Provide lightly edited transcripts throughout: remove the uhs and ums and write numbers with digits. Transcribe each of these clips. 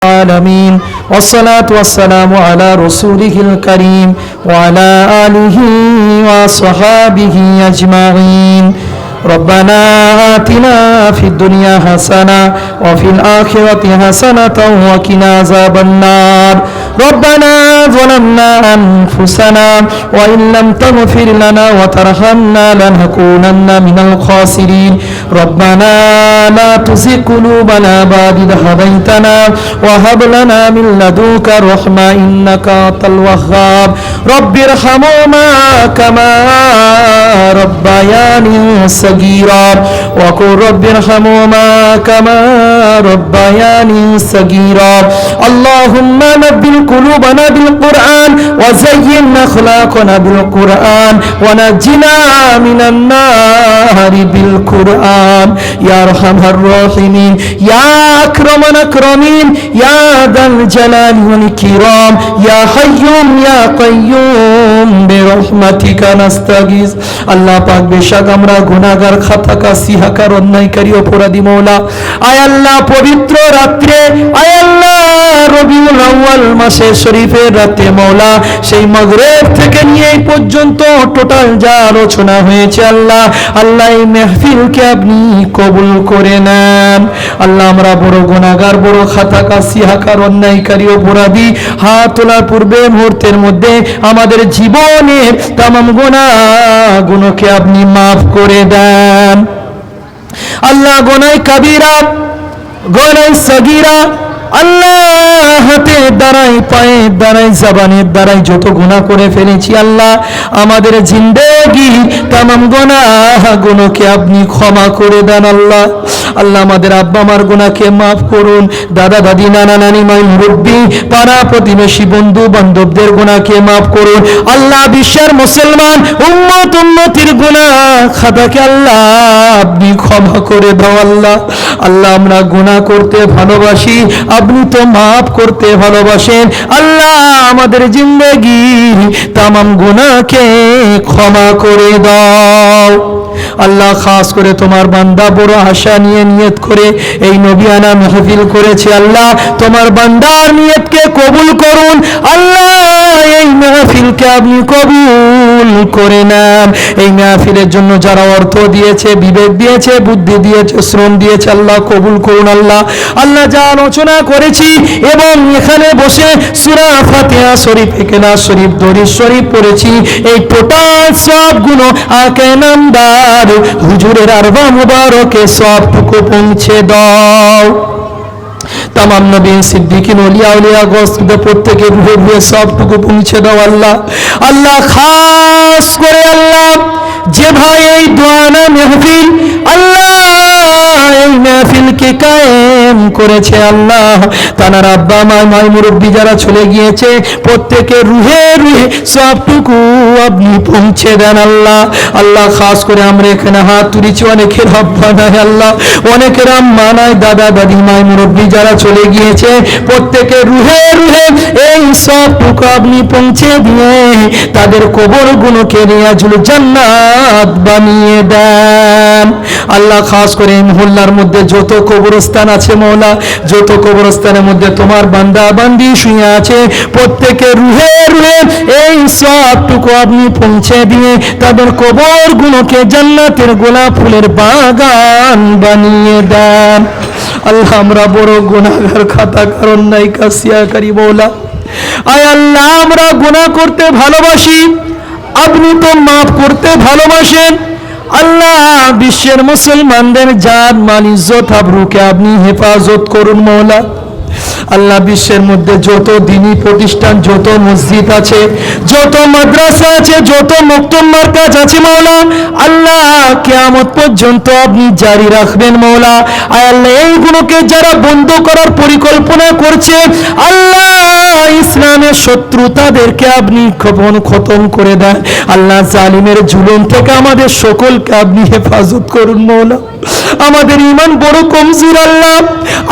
العالمين والصلاة والسلام على رسوله الكريم وعلى آله وصحابه أجمعين ربنا آتنا في الدنيا حسنة وفي الآخرة حسنة وقنا عذاب النار ربنا ظلمنا أنفسنا وإن لم تغفر لنا وترحمنا لنكونن من الخاسرين ربنا لا تزغ قلوبنا بعد إذ هديتنا وهب لنا من لدنك رحمة إنك أنت الوهاب رب ارحمهما كما ربياني صغيرا وقل رب ارحمهما كما ربياني صغيرا اللهم نبّل قلوبنا بالقرآن وزين أخلاقنا بالقرآن ونجنا من النار بالقرآن يا أرحم الراحمين يا أكرم الأكرمين يا ذا الجلال والإكرام يا حي يا قيوم برحمتك نستغيث الله পাক বেশক আমরা গুনাহগার খাতাকার সিহাকার অন্যায়কারী অপরাধী মওলা আয় আল্লাহ পবিত্র রাত্রে আয় আল্লাহ রবিউল আউয়াল মাসে শরীফের রাতে মওলা সেই মাগরিব থেকে নিয়ে এই পর্যন্ত টোটাল যা আলোচনা হয়েছে আল্লাহ আল্লাহ এই মাহফিলকে আপনি কবুল করে নেন আল্লাহ আমরা বড় গুনাহগার বড় খাতাকার সিহাকার অন্যায়কারী অপরাধী হাত তোলার পূর্বে মুহূর্তের মধ্যে আমাদের জীবনের तमाम গুনাহগুলোকে আপনি maaf করে দেন আল্লাহ গুনাহ কবিরা গুনাহ সগীরা আল্লাহ হাতের দ্বারাই পায়ের দ্বারাই জবানের দ্বারাই যত গুনাহ করে ফেলেছি আল্লাহ আমাদের জিন্দেগি तमाम গুনাহগুলোকে আপনি ক্ষমা করে দেন আল্লাহ আল্লাহ আমাদের আব্বা আমার গুনাহকে maaf করুন দাদা দাদি নানা নানি মাই মুরব্বি পাড়া প্রতিবেশী বন্ধু বান্ধবদের গুনাহকে maaf করুন আল্লাহ বিশ্বের মুসলমান উম্মত উম্মতির গুনাহ খাতাকে আল্লাহ আপনি ক্ষমা করে দাও আল্লাহ আল্লাহ আমরা গুনাহ করতে ভালোবাসি আপনি তো maaf করতে ভালোবাসেন আল্লাহ আমাদের জিন্দেগির तमाम গুনাহকে ক্ষমা করে দাও আল্লাহ খাস করে তোমার বান্দা বড় আশা নিয়ে নিয়ত করে এই নবিয়ানা মাহফিল করেছে আল্লাহ তোমার বান্দার নিয়তকে কবুল করুন আল্লাহ এই মাহফিলকে আপনি কবুল করে নেন এই মাহফিলের জন্য যারা অর্থ দিয়েছে বিবেক দিয়েছে বুদ্ধি দিয়েছে শ্রম দিয়েছে আল্লাহ কবুল করুন আল্লাহ আল্লাহ যা আলোচনা করেছি এবং এখানে বসে সূরা ফাতিহা শরীফ ইখলাস শরীফ দরুদ শরীফ পড়েছি এই টোটাল সবগুলো আকে নামদার হুজুরের আরবা মুবারকে সবটুকু পৌঁছে দাও तमाम नबी सिद्दीकीन औलिया औलिया गोस्त प्रत्येक रूहे रूहे सबटुकु पहुंचे दाओ अल्लाह अल्लाह खास करे अल्लाह जे भाई এই দোয়ানা মাহফিল আল্লাহ এই মাহফিলকে কায়েম করেছে আল্লাহ তানার আব্বা মাই মুরব্বি যারা চলে গিয়েছে প্রত্যেকের রুহে রুহে সবটুকু আপনি পৌঁছে দেন আল্লাহ আল্লাহ খাস করে আমরা এখানে হাত তুলেছি অনেকের আব্বা নাই আল্লাহ অনেকের আম্মা নাই দাদা দাদি মাই মুরব্বি যারা চলে গিয়েছে প্রত্যেকের রুহে রুহে এই সবটুকু আপনি পৌঁছে দিয়ে তাদের কবরগুলোকে রিয়াজুল জান্নাত বানিয়ে দেন আল্লাহ খাস করে এই মহল্লার মধ্যে যত কবরস্থান আছে মওলা যত কবরস্থানের মধ্যে তোমার বান্দা বান্দি শুয়ে আছে প্রত্যেকের রুহে রুহে এই সবটুকু আপনি পৌঁছে দিয়ে তাদের কবরগুলোকে জান্নাতের গোলাপ ফুলের বাগান বানিয়ে দেন আল্লাহ আমরা বড় গুনাহগার খাতাকার অন্যায়কারী সিয়াকারী মওলা আয় আল্লাহ আমরা গুনাহ করতে ভালোবাসি আপনি তো maaf করতে ভালোবাসেন আল্লাহ বিশ্বের মুসলমানদের জান মাল ইজ্জত আবরুকে আপনি হেফাজত করুন মওলা আল্লাহ বিশ্বের মধ্যে যত দ্বীনি প্রতিষ্ঠান যত মসজিদ আছে যত মাদ্রাসা আছে যত মক্তব মারকাজ আছে মওলা আল্লাহ কিয়ামত পর্যন্ত আপনি জারি রাখবেন মওলা আয় আল্লাহ এইগুলোকে যারা বন্ধ করার পরিকল্পনা করছে আল্লাহ ইসলামের শত্রু তাদেরকে আপনি খতম করে দেন আল্লাহ জালিমের জুলুম থেকে আমাদের সকলকে আপনি হেফাজত করুন মওলা আমাদের ঈমান বড় কমজোর আল্লাহ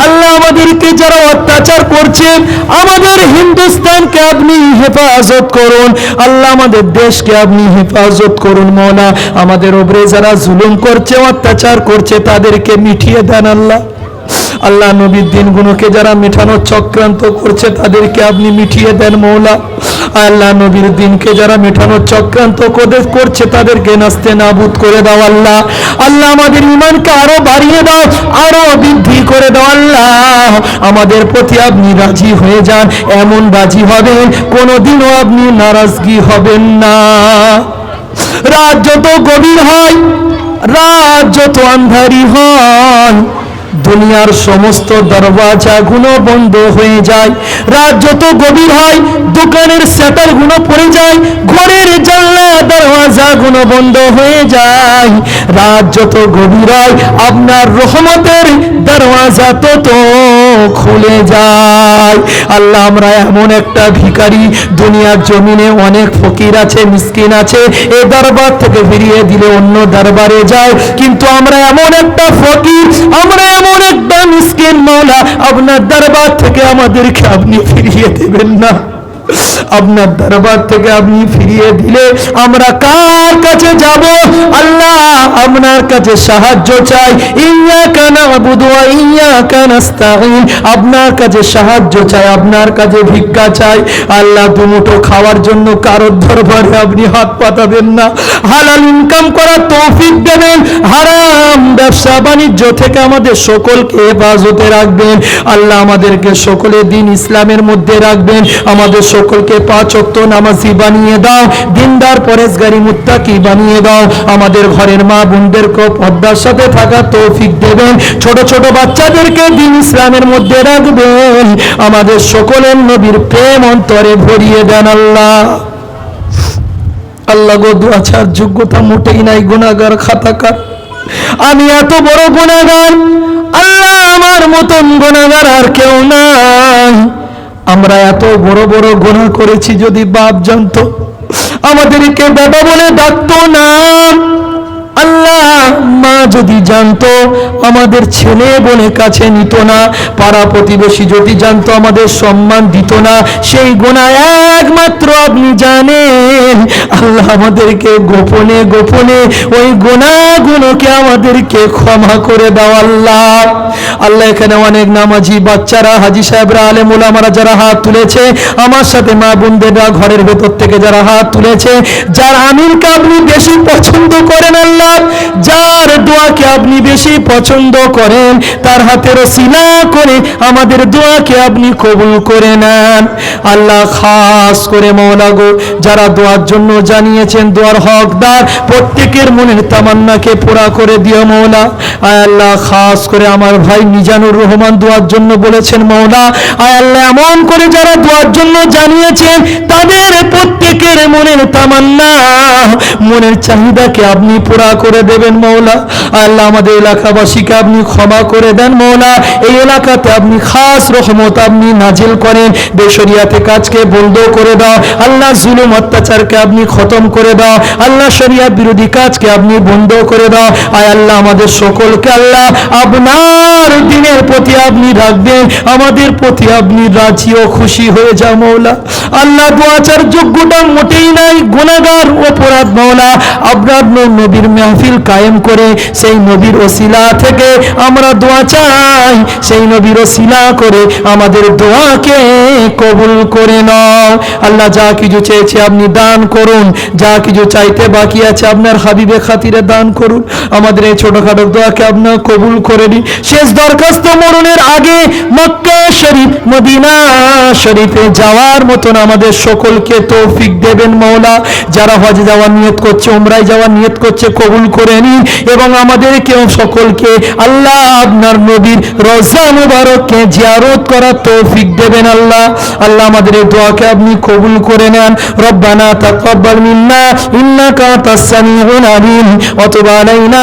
আল্লাহ আমাদেরকে যারা অত্যাচার করছে আমাদের হিন্দুস্তানকে আপনি হেফাজত করুন আল্লাহ আমাদের দেশকে আপনি হেফাজত করুন মওলা আমাদের উপরে যারা জুলুম করছে অত্যাচার করছে তাদেরকে মিটিয়ে দেন আল্লাহ আল্লাহ নবীর দিনগুলোকে যারা মেটানোর চক্রান্ত করছে তাদেরকে আপনি মিটিয়ে দেন মওলা। আল্লাহ নবীর দিনকে যারা মেটানোর চক্রান্ত করছে তাদেরকে নাস্তে নাবুদ করে দাও আল্লাহ। আল্লাহ আমাদের ঈমানকে আরো বাড়িয়ে দাও, আরো বৃদ্ধি করে দাও আল্লাহ। আমাদের প্রতি আপনি রাজি হয়ে যান, এমন রাজি হবেন কোনোদিনও আপনি নারাজগি হবেন না। রাত যত গভীর হয়, রাত যত আন্ধারি হয়, দুনিয়ার সমস্ত দরওয়াজাগুলো বন্ধ হয়ে যায়। রাত যত গভীর হয়, দোকানের শাটারগুলো পড়ে যায়, ঘরের জানলা দরওয়াজাগুলো বন্ধ হয়ে যায়। রাত যত গভীর হয়, আপনার রহমতের দরওয়াজা তত খুলে যায়। আল্লাহ, আমরা এমন একটা ভিখারি, দুনিয়ার জমিনে অনেক ফকির আছে, মিসকিন আছে, এই দরবার থেকে ফিরিয়ে দিলে অন্য দরবারে যায়, কিন্তু আমরা এমন একটা ফকির, আমরা এমন একটা মিসকিন মওলা, আপনার দরবার থেকে আমাদেরকে আপনি ফিরিয়ে দেবেন না। আপনার দরবার থেকে আপনি ফিরিয়ে দিলে আমরা কার কাছে যাব? আল্লাহ, আপনার কাছে সাহায্য চাই। ইয়্যাকা না'বুদু ওয়া ইয়্যাকা নাস্তাঈন, আপনার কাছে সাহায্য চাই, আপনার কাছে ভিক্ষা চাই। আল্লাহ, দুমুঠো খাওয়ার জন্য কারোর দরবারে আপনি হাত পাতাবেন না। হালাল ইনকাম করার তৌফিক দেবেন, হারাম ব্যবসা বাণিজ্য থেকে আমাদের সকলকে হেফাজতে রাখবেন। আল্লাহ, আমাদেরকে সকলে দিন ইসলামের মধ্যে রাখবেন, আমাদের সকলকে 5 ওয়াক্ত নামাজি বানিয়ে দাও, দিনদার পরেজগারি মুত্তাকি বানিয়ে দাও। আমাদের ঘরের মা বোনদেরকে পর্দার সাথে থাকার তৌফিক দেবেন, ছোট ছোট বাচ্চাদেরকে দিন ইসলামের মধ্যে রাখবেন। আমাদের সকলের নবীর প্রেম অন্তরে ভরিয়ে দেন আল্লাহ। আল্লাহ গো, দোয়া ছাড়ার যোগ্যতা মোটেই নাই, গুনাহগার খাতাকার। আমি এত বড় গুনাহগার আল্লাহ, আমার মতন গুনাহগার আর কেউ নাই। আমরা এত বড় বড় গুনাহ করেছি, যদি বাপ জানতো আমাদেরকে বাবা বলে ডাকতো না। আল্লাহ, মা যদি জানতো আমাদের ছেলে বলে কাছে নিত না। পাড়া প্রতিবেশী যদি জানতো আমাদের সম্মান দিত না। সেই গুনাহ একমাত্র আপনি জানেন। আল্লাহ, আমাদেরকে গোপনে গোপনে ওই গুনাহগুলোকে আমাদেরকে ক্ষমা করে দাও আল্লাহ। আল্লাহ, এখানে অনেক নামাজি বাচ্চারা, হাজী সাহেবরা, আলেম ওলামারা যারা হাত তুলেছে, আমার সাথে মা বোনদেররা ঘরের ভেতর থেকে যারা হাত তুলেছে, যার আমিনকে আপনি বেশি পছন্দ করেন আল্লাহ, যার দোয়াকে আপনি বেশি পছন্দ করেন, তার হাতের ওসিলা করে আমাদের দোয়াকে আপনি কবুল করে নেন আল্লাহ। খাস করে মওলা গো, যারা দোয়ার জন্য জানিয়েছেন, দোয়ার হকদার, প্রত্যেকের মনের তামান্নাকে পুরা করে দিও মওলা। আয় আল্লাহ, খাস করে আমার ভাই মিজানুর রহমান দোয়ার জন্য বলেছেন মওলা। আয় আল্লাহ, এমন করে যারা দোয়ার জন্য জানিয়েছেন, তাদের প্রত্যেকের মনের তামান্না, মনের চাহিদাকে আপনি পুরা করে দেবেন মওলা। আল্লাহ, আমাদের এলাকাবাসীকে আপনি ক্ষমা করে দেন মওলা। এই এলাকাতে আপনি খাস রহমত আপনি নাজিল করেন, বেশরিয়াতে কাজকে বন্ধ করে দাও আল্লাহ, জুলুম অত্যাচারকে আপনি খতম করে দাও আল্লাহ, শরিয়াত বিরোধী কাজকে আপনি বন্ধ করে দাও। আয় আল্লাহ, আমাদের সকলকে আল্লাহ আপনার দিনের প্রতি আপনি রাখবেন, আমাদের প্রতি আপনি রাজি ও খুশি হয়ে যাও মওলা। আল্লাহ, দোয়াচার যোগ্যতা মোটেই নাই, গুনাহগার অপরাধ মওলা। আপনার নবীর মাহফিল কায়েম করে সেই নবীর ওসিলা থেকে আমরা দোয়া চাই, সেই নবীর ওসিলা করে আমাদের দোয়াকে কবুল করে নাও আল্লাহ। যা কিছু চেয়েছে আপনি দান করুন, যা কিছু চাইতে বাকি আছে আপনার হাবিবে খাতিরে দান করুন। আমাদের এই ছোটখাটো দোয়াকে আপনার কবুল করে নিন। শেষ দরখাস্ত, মরণের আগে মক্কা শরীফ, মদিনা শরীফে যাওয়ার মতন আমাদের সকলকে তৌফিক দেবেন মওলা। যারা হজে যাওয়ার নিয়ত করছে, উমরায় যাওয়ার নিয়ত করছে, কবুল করে নিন। এবং আমাদেরকেও সকলকে আল্লাহ আপনার নবীর রওজা মুবারককে জিয়ারত করার তৌফিক দেবেন আল্লাহ। আল্লাহ, আমাদের এই দোয়াকে আপনি কবুল করে নেন। রব্বানা তাকাব্বাল মিন্না ইন্নাকা আনতাস সামিউল আলিম ওয়া তুব আলাইনা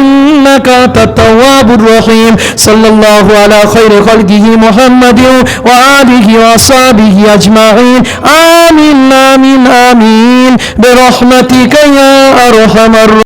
ইন্নাকা আনতাত তাওয়াবুর রহিম। সাল্লাল্লাহু আলা খায়রি খালকিহি মুহাম্মাদিন ওয়া আলিহি ওয়া আসহাবিহি আজমাইন। আমিন আমিন আমিন বিরহমাতিকা ইয়া আরহামার